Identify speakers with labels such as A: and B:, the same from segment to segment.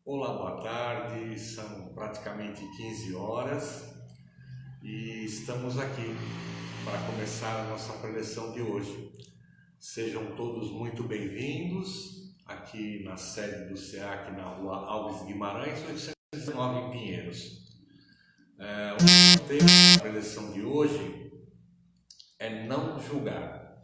A: Olá, boa tarde, são praticamente 15 horas e estamos aqui para começar a nossa preleção de hoje. Sejam todos muito bem-vindos aqui na sede do SEAC, na rua Alves Guimarães, 819 em Pinheiros. O tema da preleção de hoje é não julgar.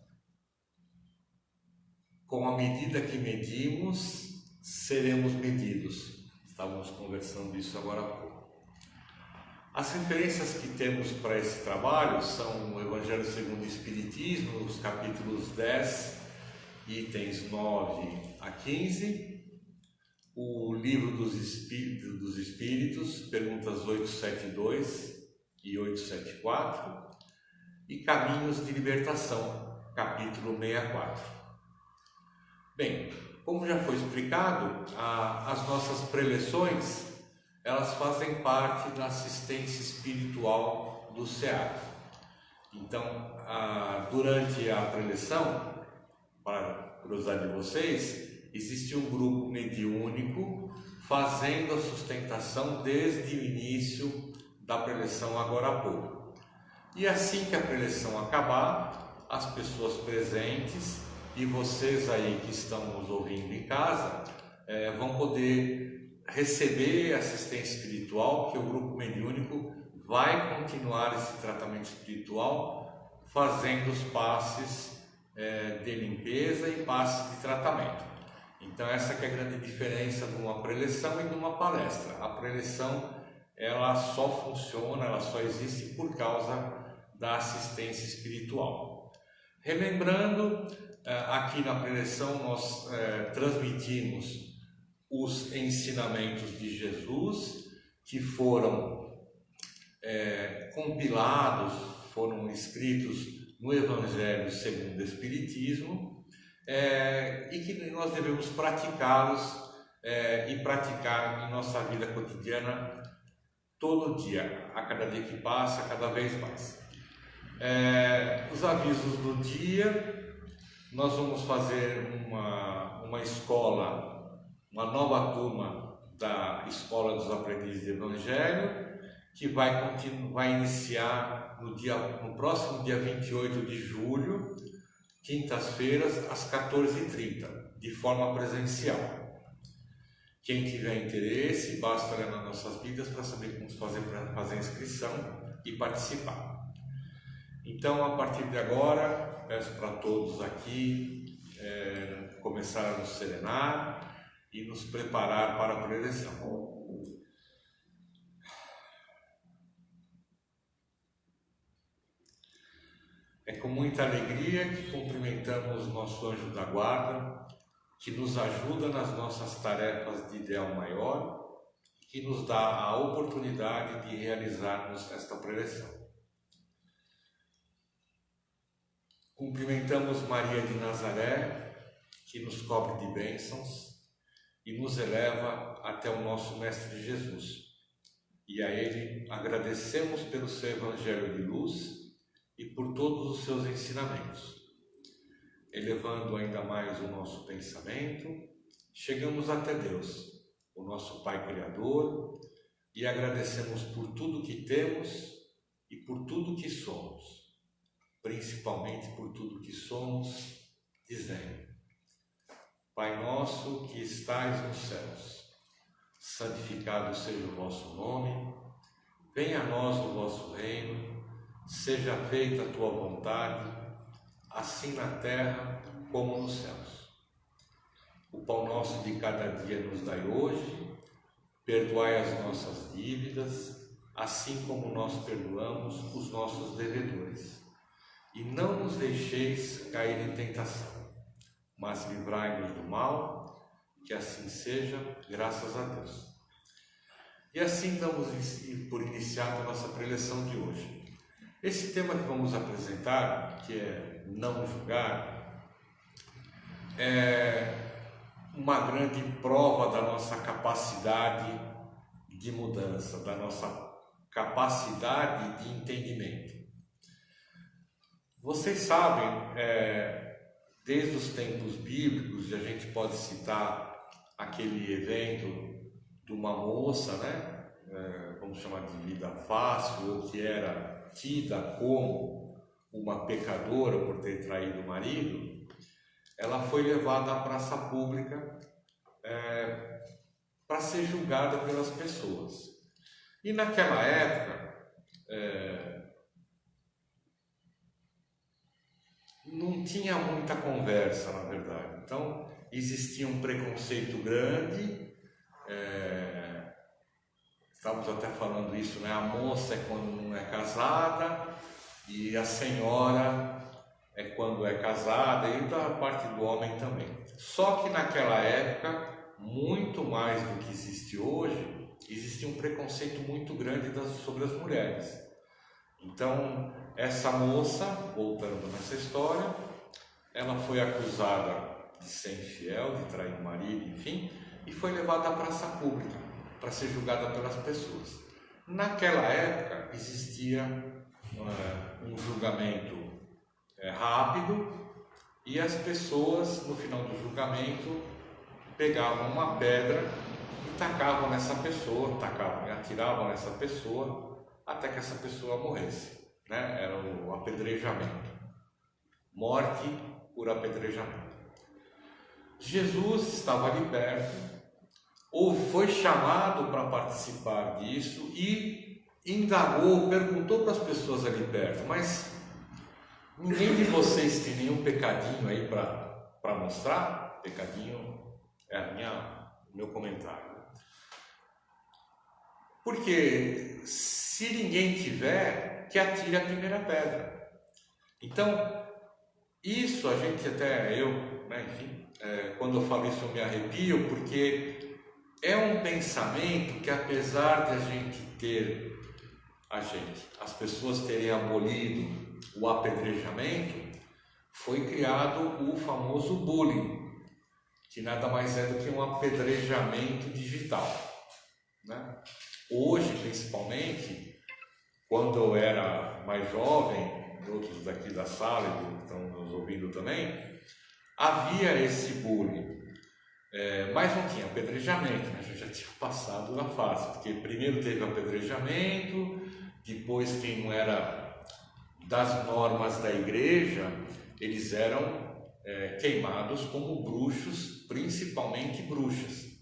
A: Com a medida que medimos, seremos medidos. Estávamos conversando isso agora há pouco. As referências que temos para esse trabalho são o Evangelho segundo o Espiritismo, os capítulos 10, itens 9 a 15, o Livro dos Espíritos, perguntas 872 e 874, e Caminhos de Libertação, capítulo 64. Bem, como já foi explicado, as nossas preleções, elas fazem parte da assistência espiritual do SEAC. Então, durante a preleção, para curiosidade de vocês, existe um grupo mediúnico fazendo a sustentação desde o início da preleção agora há pouco. E assim que a preleção acabar, as pessoas presentes e vocês aí que estão nos ouvindo em casa vão poder receber assistência espiritual, que o grupo mediúnico vai continuar esse tratamento espiritual fazendo os passes de limpeza e passes de tratamento. Então essa que é a grande diferença de uma preleção e de uma palestra. A preleção ela só funciona, ela só existe por causa da assistência espiritual. Relembrando, aqui na preleção nós transmitimos os ensinamentos de Jesus que foram compilados, foram escritos no Evangelho segundo o Espiritismo e que nós devemos praticá-los e praticar em nossa vida cotidiana todo dia, a cada dia que passa, cada vez mais. Os avisos do dia: nós vamos fazer uma escola, uma nova turma da Escola dos Aprendizes de Evangelho, que vai iniciar no próximo dia 28 de julho, quintas-feiras, às 14h30, de forma presencial. Quem tiver interesse, basta olhar nas nossas vidas para saber como fazer para fazer a inscrição e participar. Então, a partir de agora, peço para todos aqui começar a nos serenar e nos preparar para a preleção. É com muita alegria que cumprimentamos nosso anjo da guarda, que nos ajuda nas nossas tarefas de ideal maior, que nos dá a oportunidade de realizarmos esta preleção. Cumprimentamos Maria de Nazaré, que nos cobre de bênçãos e nos eleva até o nosso Mestre Jesus. E a Ele agradecemos pelo seu Evangelho de luz e por todos os seus ensinamentos. Elevando ainda mais o nosso pensamento, chegamos até Deus, o nosso Pai Criador, e agradecemos por tudo que temos e por tudo que somos. Principalmente por tudo que somos, dizendo: Pai nosso que estais nos céus, santificado seja o vosso nome, venha a nós o vosso reino, seja feita a tua vontade, assim na terra como nos céus. O pão nosso de cada dia nos dai hoje, perdoai as nossas dívidas, assim como nós perdoamos os nossos devedores. E não nos deixeis cair em tentação, mas livrai-nos do mal, que assim seja, graças a Deus. E assim damos por iniciada a nossa preleção de hoje. Esse tema que vamos apresentar, que é não julgar, é uma grande prova da nossa capacidade de mudança, da nossa capacidade de entendimento. Vocês sabem, desde os tempos bíblicos, a gente pode citar aquele evento de uma moça, né, vamos chamar de vida fácil, ou que era tida como uma pecadora por ter traído o marido, ela foi levada à praça pública para ser julgada pelas pessoas. E naquela época, não tinha muita conversa, na verdade. Então, existia um preconceito grande. Estamos até falando isso, né? A moça é quando não é casada e a senhora é quando é casada, e da parte do homem também. Só que naquela época, muito mais do que existe hoje, existia um preconceito muito grande sobre as mulheres. Então, essa moça, voltando nessa história, ela foi acusada de ser infiel, de trair o marido, enfim, e foi levada à praça pública para ser julgada pelas pessoas. Naquela época existia um julgamento rápido, e as pessoas, no final do julgamento, pegavam uma pedra e tacavam nessa pessoa, atiravam nessa pessoa até que essa pessoa morresse, né? Era o apedrejamento, morte por apedrejamento. Jesus estava ali perto, ou foi chamado para participar disso e indagou, perguntou para as pessoas ali perto: mas ninguém de vocês tem nenhum pecadinho aí para mostrar? Pecadinho é meu comentário. Porque se ninguém tiver, que atire a primeira pedra. Então, isso a gente até, né, enfim, quando eu falo isso eu me arrepio, porque é um pensamento que, apesar de a gente ter, as pessoas terem abolido o apedrejamento, foi criado o famoso bullying, que nada mais é do que um apedrejamento digital, né? Hoje, principalmente, quando eu era mais jovem, outros daqui da sala que estão nos ouvindo também, havia esse bullying, mas não tinha apedrejamento, né? A gente já tinha passado da fase, porque primeiro teve apedrejamento, depois quem não era das normas da igreja, eles eram queimados como bruxos, principalmente bruxas.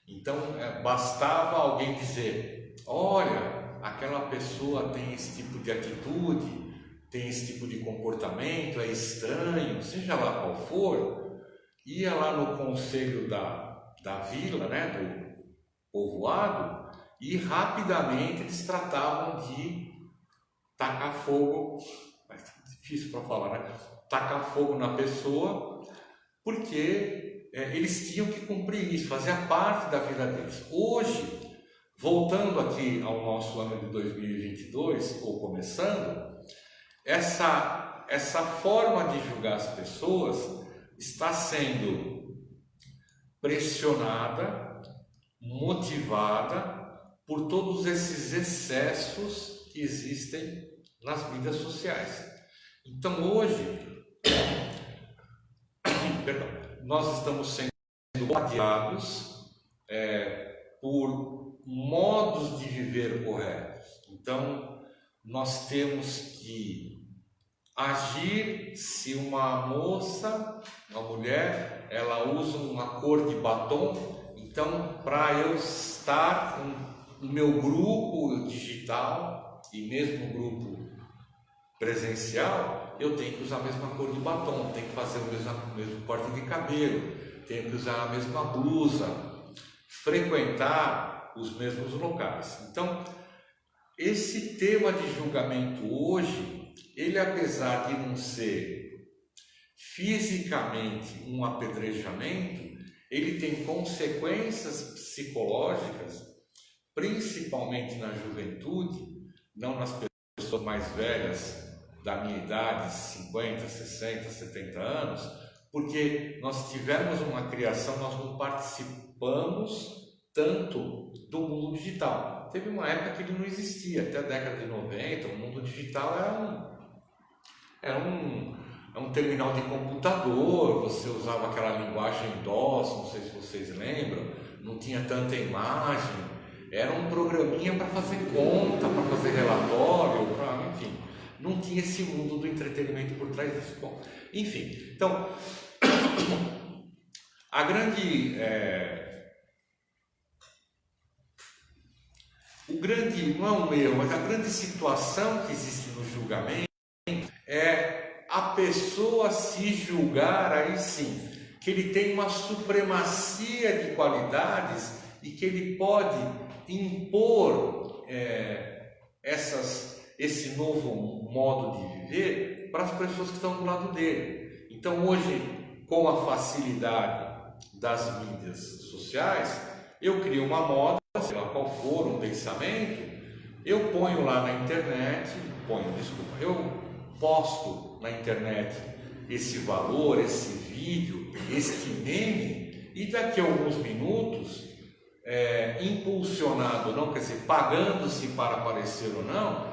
A: Então, bastava alguém dizer: olha, aquela pessoa tem esse tipo de atitude, tem esse tipo de comportamento, é estranho, seja lá qual for, ia lá no conselho da vila, né, do povoado, e rapidamente eles tratavam de tacar fogo, mas é difícil para falar, né? Tacar fogo na pessoa, porque eles tinham que cumprir isso, fazia parte da vida deles. Hoje, voltando aqui ao nosso ano de 2022, ou começando, essa forma de julgar as pessoas está sendo pressionada, motivada por todos esses excessos que existem nas mídias sociais. Então hoje, nós estamos sendo bombardeados por modos de viver corretos. Então nós temos que agir. Se uma moça, uma mulher, ela usa uma cor de batom, então para eu estar no meu grupo digital e mesmo grupo presencial, eu tenho que usar a mesma cor de batom, tenho que fazer o mesmo corte de cabelo, tenho que usar a mesma blusa, frequentar os mesmos locais. Então, esse tema de julgamento hoje, ele, apesar de não ser fisicamente um apedrejamento, ele tem consequências psicológicas, principalmente na juventude, não nas pessoas mais velhas da minha idade, 50, 60, 70 anos, porque nós tivemos uma criação, nós não participamos tanto do mundo digital. Teve uma época que ele não existia, até a década de 90, o mundo digital era é um terminal de computador, você usava aquela linguagem DOS, não sei se vocês lembram, não tinha tanta imagem, era um programinha para fazer conta, para fazer relatório, enfim, não tinha esse mundo do entretenimento por trás disso. Bom, enfim, então, a grande... não é um erro, mas a grande situação que existe no julgamento é a pessoa se julgar aí sim, que ele tem uma supremacia de qualidades e que ele pode impor esse novo modo de viver para as pessoas que estão do lado dele. Então hoje, com a facilidade das mídias sociais, eu crio uma moda, sei lá qual for, um pensamento, eu ponho lá na internet, eu posto na internet esse valor, esse vídeo, este meme, e daqui a alguns minutos, impulsionado ou não, quer dizer, pagando-se para aparecer ou não,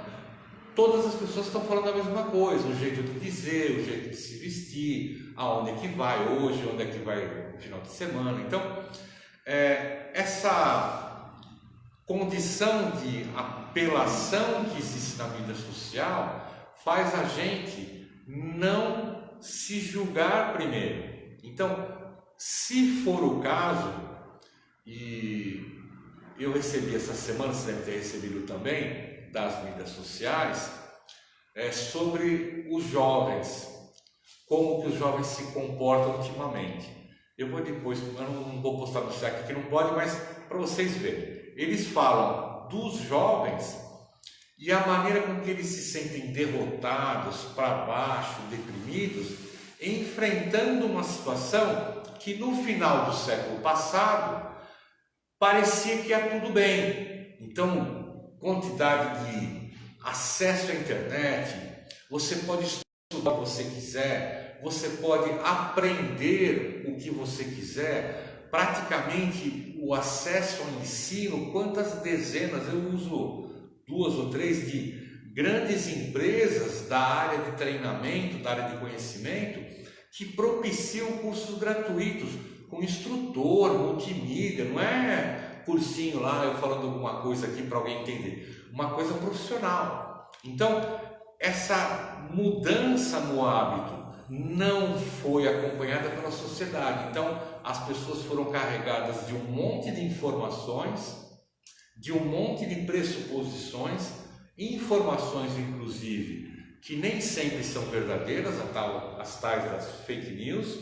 A: todas as pessoas estão falando a mesma coisa, o jeito de dizer, o jeito de se vestir, aonde é que vai hoje, onde é que vai no final de semana. Então, essa condição de apelação que existe na mídia social faz a gente não se julgar primeiro. Então, se for o caso, e eu recebi essa semana, você deve ter recebido também, das mídias sociais, sobre os jovens, como que os jovens se comportam ultimamente. Eu vou depois, eu não vou postar no site que não pode, mas para vocês verem. Eles falam dos jovens e a maneira com que eles se sentem derrotados, para baixo, deprimidos, enfrentando uma situação que no final do século passado parecia que ia tudo bem. Então, quantidade de acesso à internet, você pode estudar o que você quiser, você pode aprender o que você quiser, praticamente o acesso ao ensino, quantas dezenas, eu uso 2 ou 3 de grandes empresas da área de treinamento, da área de conhecimento, que propiciam cursos gratuitos, com instrutor, multimídia, não é cursinho lá, eu falando alguma coisa aqui para alguém entender, uma coisa profissional. Então, essa mudança no hábito não foi acompanhada pela sociedade. Então, as pessoas foram carregadas de um monte de informações, de um monte de pressuposições, informações inclusive que nem sempre são verdadeiras, as tais das fake news,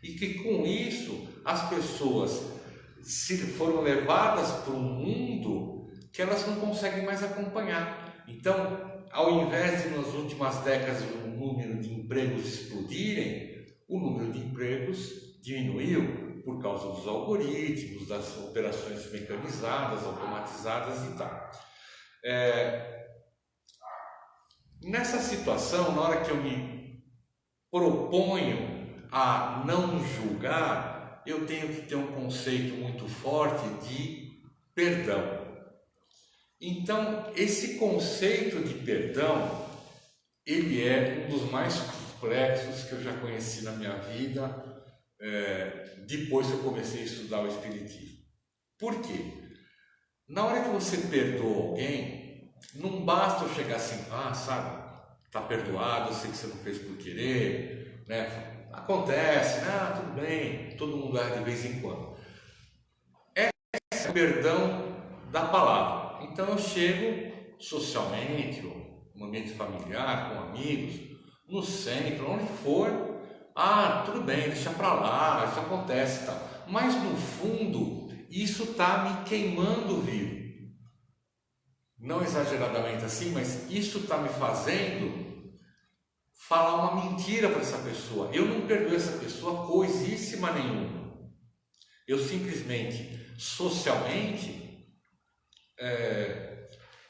A: e que com isso as pessoas foram levadas para um mundo que elas não conseguem mais acompanhar. Então, ao invés de nas últimas décadas o número de empregos explodirem, o número de empregos diminuiu por causa dos algoritmos, das operações mecanizadas, automatizadas e tal. Nessa situação, na hora que eu me proponho a não julgar, eu tenho que ter um conceito muito forte de perdão. Então, esse conceito de perdão, ele é um dos mais complexos que eu já conheci na minha vida, depois que eu comecei a estudar o Espiritismo. Por quê? Na hora que você perdoa alguém, não basta eu chegar assim, sabe, tá perdoado, eu sei que você não fez por querer, né? Acontece, tudo bem, todo mundo erra de vez em quando. Esse é o perdão da palavra. Então eu chego socialmente, no ambiente familiar, com amigos, no centro, onde for, tudo bem, deixa pra lá, isso acontece, tá? Mas no fundo, isso está me queimando vivo. Não exageradamente assim, mas isso está me fazendo falar uma mentira para essa pessoa. Eu não perdoo essa pessoa coisíssima nenhuma. Eu simplesmente, socialmente,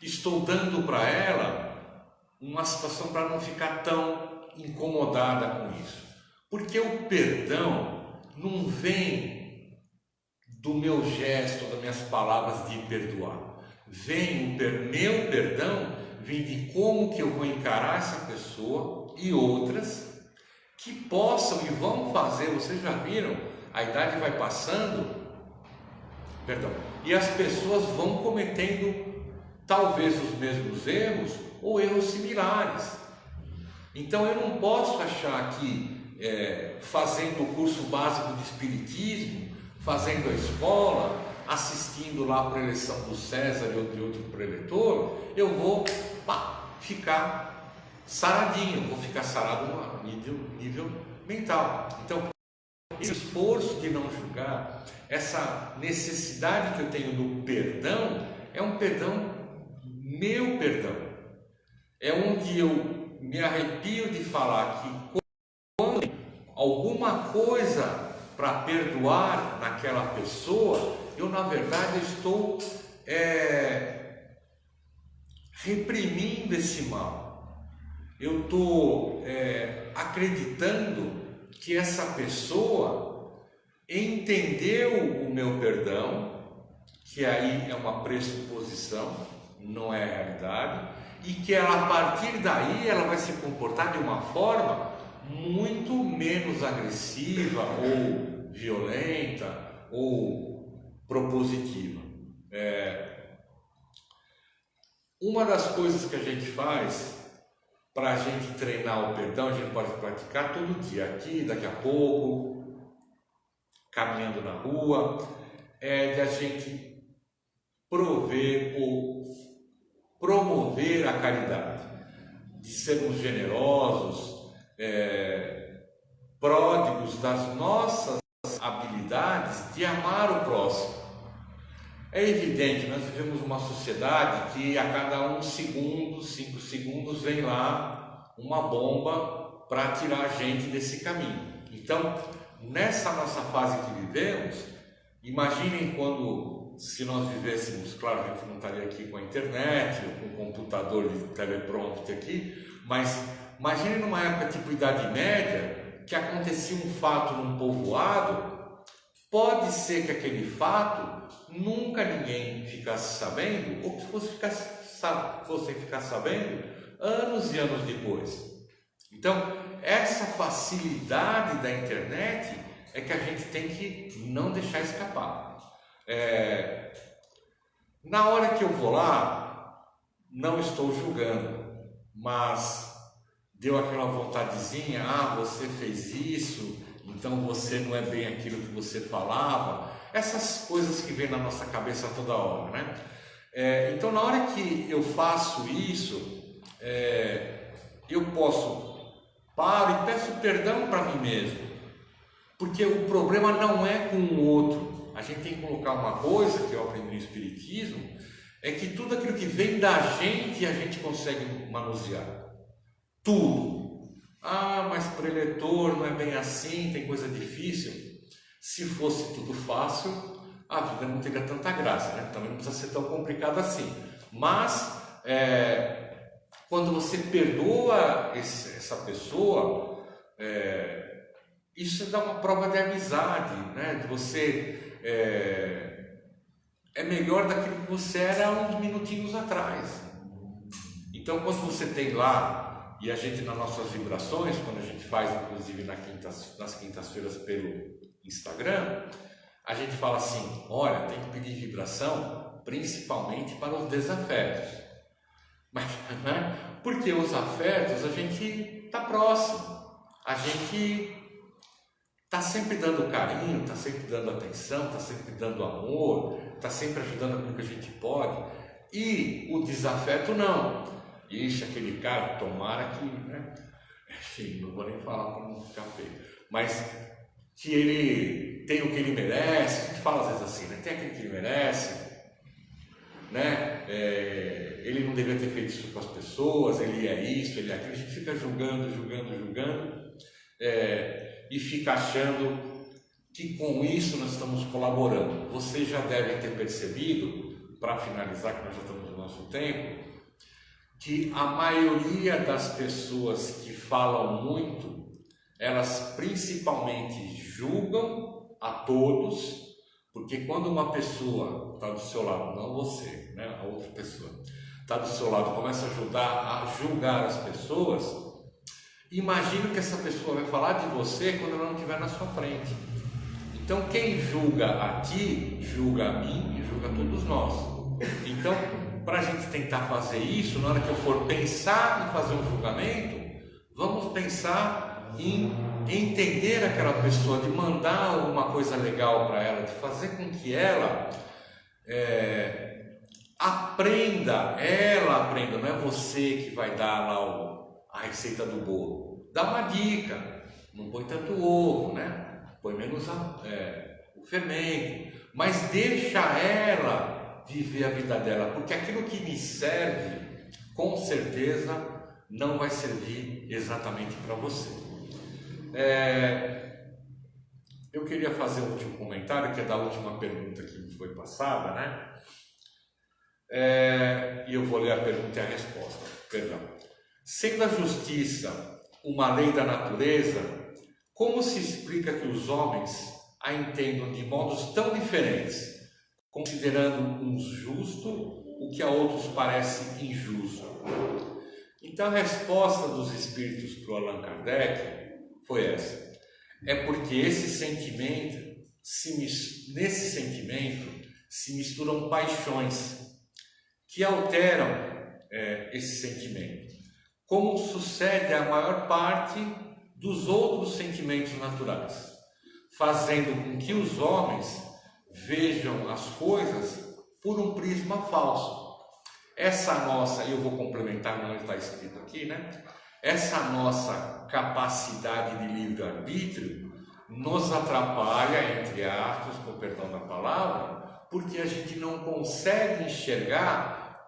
A: estou dando para ela uma situação para não ficar tão incomodada com isso. Porque o perdão não vem do meu gesto, das minhas palavras de perdoar. Meu perdão vem de como que eu vou encarar essa pessoa e outras que possam e vão fazer. Vocês já viram, a idade vai passando, perdão, e as pessoas vão cometendo talvez os mesmos erros ou erros similares. Então eu não posso achar que fazendo o curso básico de Espiritismo, fazendo a escola, assistindo lá a preleção do César ou de outro preletor, eu vou ficar saradinho, vou ficar sarado no nível mental. Então, esse esforço de não julgar, essa necessidade que eu tenho do perdão, é um perdão, meu perdão. É onde eu me arrepio de falar que quando alguma coisa para perdoar naquela pessoa, eu na verdade estou reprimindo esse mal. Eu estou acreditando que essa pessoa entendeu o meu perdão, que aí é uma pressuposição, não é a realidade, e que ela, a partir daí ela vai se comportar de uma forma muito menos agressiva ou violenta ou propositiva. Uma das coisas que a gente faz para a gente treinar o perdão, a gente pode praticar todo dia, aqui, daqui a pouco, caminhando na rua, é de a gente prover ou promover a caridade, de sermos generosos, pródigos das nossas habilidades de amar o próximo. É evidente, nós vivemos uma sociedade que a cada 5 segundos vem lá uma bomba para tirar a gente desse caminho. Então, nessa nossa fase que vivemos, imaginem se nós vivêssemos, claro, a gente não estaria aqui com a internet, ou com o computador de teleprompter aqui, mas imagine numa época tipo Idade Média, que acontecia um fato num povoado, pode ser que aquele fato nunca ninguém ficasse sabendo, ou que fossem ficar sabendo anos e anos depois. Então, essa facilidade da internet é que a gente tem que não deixar escapar. Na hora que eu vou lá, não estou julgando, mas deu aquela vontadezinha, você fez isso, então você não é bem aquilo que você falava, essas coisas que vêm na nossa cabeça toda hora, né? Então, na hora que eu faço isso, eu paro e peço perdão para mim mesmo, porque o problema não é com o outro. A gente tem que colocar uma coisa que eu aprendi no Espiritismo, é que tudo aquilo que vem da gente, a gente consegue manusear. Tudo. Mas preletor não é bem assim, tem coisa difícil. Se fosse tudo fácil, a vida não teria tanta graça, né? Também não precisa ser tão complicado assim. Mas, quando você perdoa essa pessoa, isso dá uma prova de amizade, né? De você é melhor daquilo que você era uns minutinhos atrás. Então, quando você tem lá, e a gente nas nossas vibrações, quando a gente faz inclusive nas quintas-feiras pelo Instagram, a gente fala assim, olha, tem que pedir vibração principalmente para os desafetos. Mas, né? Porque os afetos a gente está próximo, a gente está sempre dando carinho, está sempre dando atenção, está sempre dando amor, está sempre ajudando aquilo que a gente pode. E o desafeto não. Ixi, aquele cara, tomara que, né? Enfim, não vou nem falar para não ficar feio. Mas que ele tem o que ele merece, a gente fala às vezes assim, né? Tem aquilo que ele merece, né? Ele não deveria ter feito isso com as pessoas, ele é isso, ele é aquilo. A gente fica julgando, e fica achando que com isso nós estamos colaborando. Vocês já devem ter percebido, para finalizar, que nós já estamos no nosso tempo, que a maioria das pessoas que falam muito, elas principalmente julgam a todos, porque quando uma pessoa está do seu lado, não você, né, a outra pessoa, está do seu lado, começa a julgar as pessoas, imagina que essa pessoa vai falar de você quando ela não estiver na sua frente. Então quem julga a ti, julga a mim e julga a todos nós. Então, para a gente tentar fazer isso, na hora que eu for pensar em fazer um julgamento, vamos pensar em entender aquela pessoa, de mandar alguma coisa legal para ela, de fazer com que ela aprenda, não é você que vai dar lá a receita do bolo. Dá uma dica, não põe tanto ovo, né? Põe menos o fermento, mas deixa ela viver a vida dela, porque aquilo que me serve, com certeza, não vai servir exatamente para você. Eu queria fazer um último comentário, que é da última pergunta que me foi passada, né? E eu vou ler a pergunta e a resposta. Perdão. Sendo a justiça uma lei da natureza, como se explica que os homens a entendam de modos tão diferentes, considerando uns justo o que a outros parece injusto? Então a resposta dos espíritos para o Allan Kardec foi essa. É porque nesse sentimento se misturam paixões que alteram esse sentimento, como sucede à maior parte dos outros sentimentos naturais, fazendo com que os homens vejam as coisas por um prisma falso. Essa nossa, eu vou complementar, não está escrito aqui, né? Essa nossa capacidade de livre-arbítrio nos atrapalha, entre aspas, com o perdão da palavra, porque a gente não consegue enxergar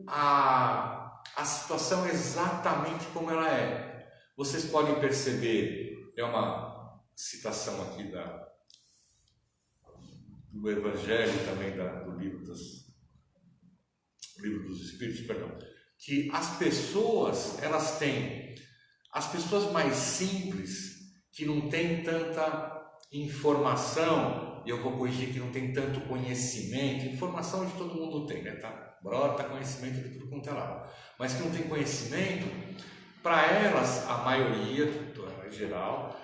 A: a situação exatamente como ela é. Vocês podem perceber, é uma citação aqui do Evangelho, também do livro dos Espíritos, perdão, que as pessoas mais simples, que não têm tanta informação, e eu vou corrigir, que não tem tanto conhecimento, informação de todo mundo tem, né? Brota conhecimento de tudo quanto é lado, mas que não tem conhecimento, para elas, a maioria, em geral,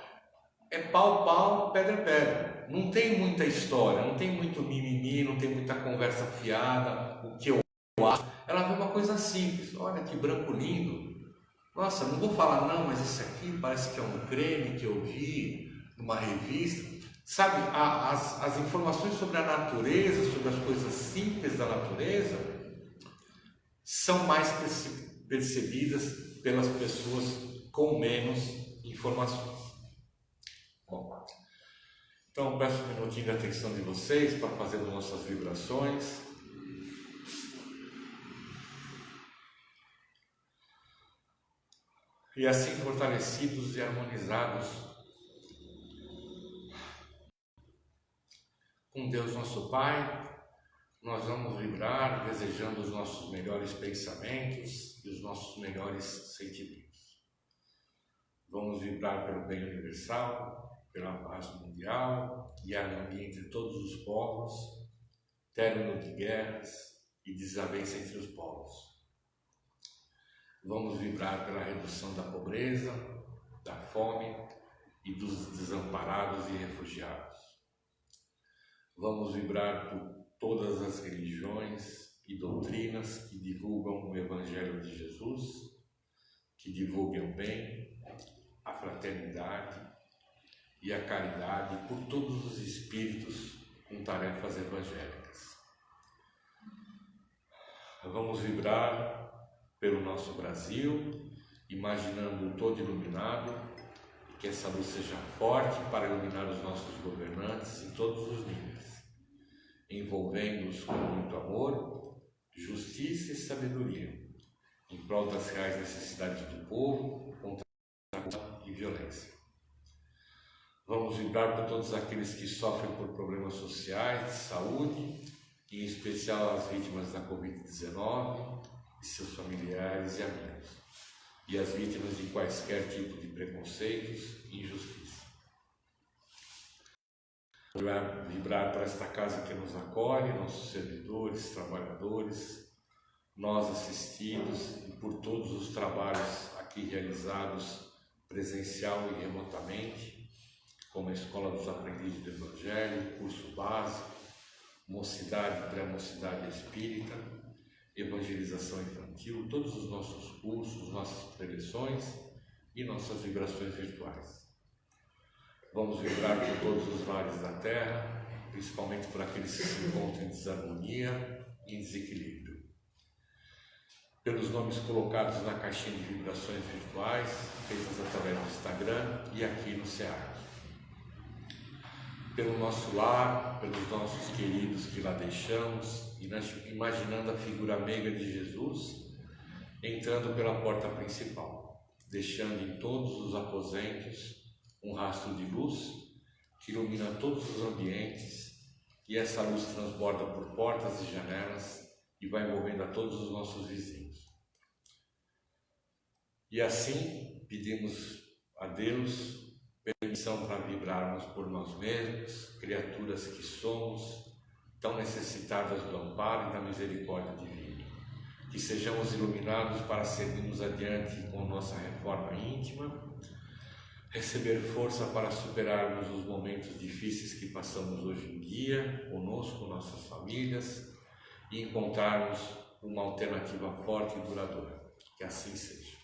A: é pau, pedra. Não tem muita história, não tem muito mimimi, não tem muita conversa fiada, o que eu acho. Ela vê uma coisa simples, olha que branco lindo, nossa, não vou falar não, mas isso aqui parece que é um creme que eu vi numa revista. Sabe, as informações sobre a natureza, sobre as coisas simples da natureza, são mais percebidas pelas pessoas com menos informações. Bom, então peço um minutinho de atenção de vocês para fazer nossas vibrações. E assim fortalecidos e harmonizados com Deus nosso Pai, nós vamos vibrar desejando os nossos melhores pensamentos e os nossos melhores sentimentos. Vamos vibrar pelo bem universal, pela paz mundial e a harmonia entre todos os povos, término de guerras e desavença entre os povos. Vamos vibrar pela redução da pobreza, da fome e dos desamparados e refugiados. Vamos vibrar por todas as religiões e doutrinas que divulgam o Evangelho de Jesus, que divulguem o bem, a fraternidade e a caridade, por todos os espíritos com tarefas evangélicas. Vamos vibrar pelo nosso Brasil, imaginando um todo iluminado, e que essa luz seja forte para iluminar os nossos governantes em todos os níveis, envolvendo-os com muito amor, justiça e sabedoria, em prol das reais necessidades do povo, contra a corrupção e violência. Vamos vibrar por todos aqueles que sofrem por problemas sociais, de saúde, em especial as vítimas da Covid-19, e seus familiares e amigos, e as vítimas de quaisquer tipo de preconceitos e injustiça. Vibrar para esta casa que nos acolhe, nossos servidores, trabalhadores, nós assistidos, e por todos os trabalhos aqui realizados presencial e remotamente, como a Escola dos Aprendizes do Evangelho, curso básico, mocidade, pré-mocidade espírita, evangelização infantil, todos os nossos cursos, nossas preleções e nossas vibrações virtuais. Vamos vibrar por todos os lares da Terra, principalmente por aqueles que se encontram em desarmonia e em desequilíbrio. Pelos nomes colocados na caixinha de vibrações virtuais, feitas através do Instagram e aqui no SEAC. Pelo nosso lar, pelos nossos queridos que lá deixamos, imaginando a figura meiga de Jesus entrando pela porta principal, deixando em todos os aposentos um rastro de luz que ilumina todos os ambientes, e essa luz transborda por portas e janelas e vai envolvendo a todos os nossos vizinhos. E assim pedimos a Deus permissão para vibrarmos por nós mesmos, criaturas que somos, tão necessitadas do amparo e da misericórdia divina. Que sejamos iluminados para seguirmos adiante com nossa reforma íntima, receber força para superarmos os momentos difíceis que passamos hoje em dia, conosco, nossas famílias, e encontrarmos uma alternativa forte e duradoura. Que assim seja.